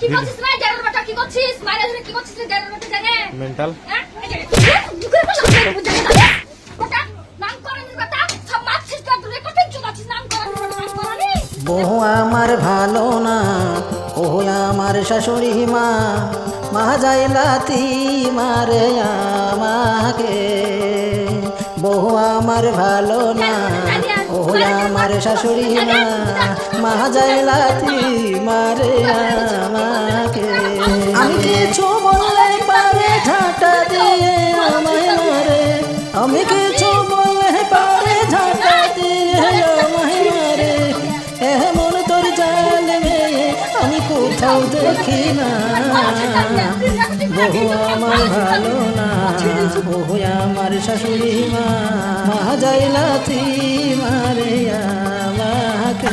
কি করছিস রে জানোর বেটা কি করছিস মারা ধরে কি করছিস রে জানোর বেটা জানে মেন্টাল দুপুরে বসে বেটা নাম করানোর বেটা সব মারছিস তো তুই কত চুদাছিস নাম করানোর বেটা নাম করানি বহু আমার ভালো না ও আমার শাশুড়ি মা মা যাইলাতি মারে আমাকে বহু আমার ভালো না ও আমার শাশুড়ি মা মা যাইলাতি মারে আমাকে আমি কিছু বললে পারে ঝাঁটা দিয়ে আমায় মারে আমি কিছু বললে পারে ঝাঁটা দিয়ে আমায় মারে এমন তোর জাল মেয়ে আমি কোথাও দেখি না বহু আমার ভালো না বহু আমার শাশুড়ি মা মা যাইলাতি মারে আমাকে